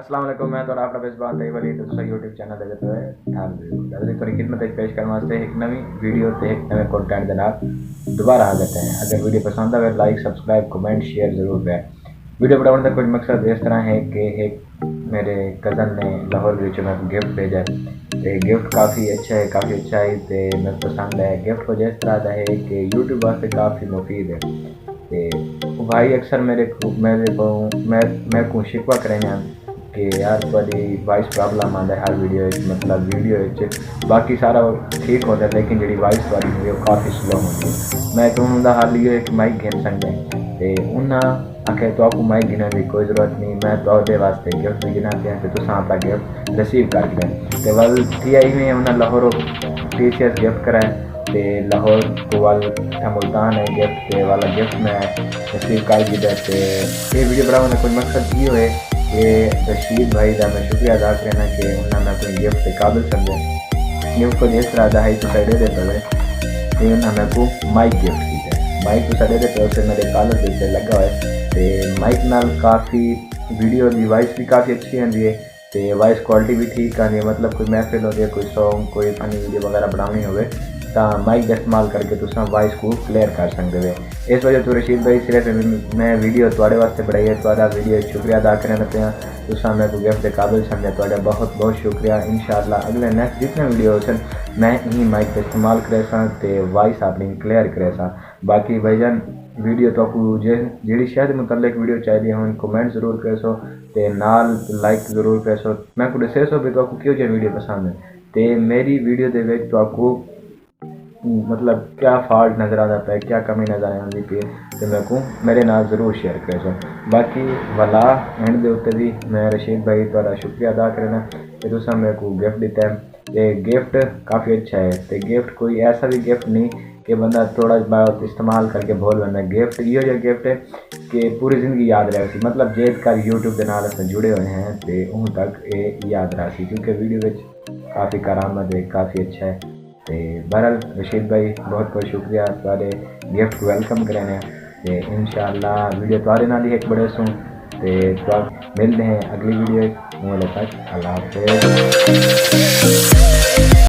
अस्सलाम वालेकुम मैं तो अपना बेसबान दही वाली दूसरा यूट्यूब चैनल देखते हुए ध्यान दे थोड़ी खिदमत पेश करने वास्ते एक नवी वीडियो ते एक नवे कंटेंट के नाल दोबारा आ जाते हैं। अगर वीडियो पसंद आए लाइक सब्सक्राइब कमेंट शेयर ज़रूर करें। वीडियो बनाने का कुछ मकसद इस तरह है कि एक मेरे कज़न ने लाहौर में गिफ्ट भेजा तो गिफ्ट काफ़ी अच्छा है तो मैं पसंद है गिफ्ट को जिस तरह का है कि यूट्यूब वास्ते काफ़ी मुफीद है। तो भाई अक्सर मेरे को मैं को शिकवा करें कि यार बड़ी वॉइस प्रॉब्लम आता है हर वीडियो मतलब वीडियो बाकी सारा ठीक होता है लेकिन जी वॉइस वाली होंगी वो काफ़ी स्लो होती है। मैं उन्होंने हाल ये एक माइक गिन सकते तो उन्हें आखे तो आपको माइक गिनने की कोई ज़रूरत नहीं, मैं तो वास्ते गिफ्ट भी गिना दिया तो अपना गिफ्ट रिसीव कर लें। तो वल थी आई में उन्हें लाहौर TCS गिफ्ट कराए तो लाहौर को वाल मुल्तान है गिफ्ट के वाला गिफ्ट मैं रिसीव कर दिया। तो ये वीडियो बनाने का कोई मकसद ये है कि रशीद भाई का मैं शुक्रिया अदा करना कि उन्होंने मैं अपने गिफ्ट के काबिल समझे। गिफ्ट को जिस तरह का है तो साइड देते हुए उन्होंने मेरे को माइक गिफ्ट किया है। माइक तो साइड देते उसे मेरे कॉलर से लगा हुआ है तो माइक नाल काफ़ी वीडियो की वॉइस भी काफ़ी अच्छी आती है तो वॉइस क्वालिटी भी ठीक आती है। मतलब कोई महफिल हो कोई सॉन्ग कोई फनी वीडियो वगैरह बनानी हो तो माइक का इस्तेमाल करके तुम वॉइस को क्लियर कर सकते हो। इस वजह तो रशीद भाई सिर्फ मैं वीडियो थोड़े वास्ते बनाई है थोड़ा वीडियो शुक्रिया अदा करना पाया तुम मेरे को गिफ्ट के काबिल समझे थोड़ा बहुत बहुत शुक्रिया। इंशाअल्लाह अगले नेक्स्ट जितने वीडियो हो मैं इन्हीं माइक का इस्तेमाल करे तो वॉइस अपनी क्लियर करे बाकी भाईजान वीडियो तो जी शायद मुतलक वीडियो चाहिए हो कमेंट जरूर कर सो तो नाल लाइक जरूर कर सो। मैं को दसे सो भी तो क्यों जो वीडियो पसंद है तो मेरी वीडियो के तो आपको मतलब क्या फॉल्ट नज़र आता है क्या कमी नज़र आती है तो मैं को मेरे नाल ज़रूर शेयर कर सो। बाकी वाला एंड के उत्ते भी मैं रशीद भाई थोड़ा शुक्रिया अदा करना कि तुम मेरे को गिफ्ट दिता है तो गिफ्ट काफ़ी अच्छा है। तो गिफ्ट कोई ऐसा भी गिफ्ट नहीं कि बंदा थोड़ा बहुत इस्तेमाल करके भूल बंदा गिफ्ट यो जो गिफ्ट है कि पूरी ज़िंदगी याद रहे सी। मतलब जेद कर यूट्यूब के नाल अस जुड़े हुए हैं तो उन तक ये याद रहा सी क्योंकि वीडियो में काफ़ी करामत है काफ़ी अच्छा है। तो बहरहाल रशीद भाई बहुत बहुत शुक्रिया तुम्हारे गिफ्ट को वेलकम करने तो इंशाअल्लाह वीडियो तुम्हारे नाल ही एक बड़े सूँ तो मिलते हैं अगली वीडियो तक। अल्लाह हाफ़िज़।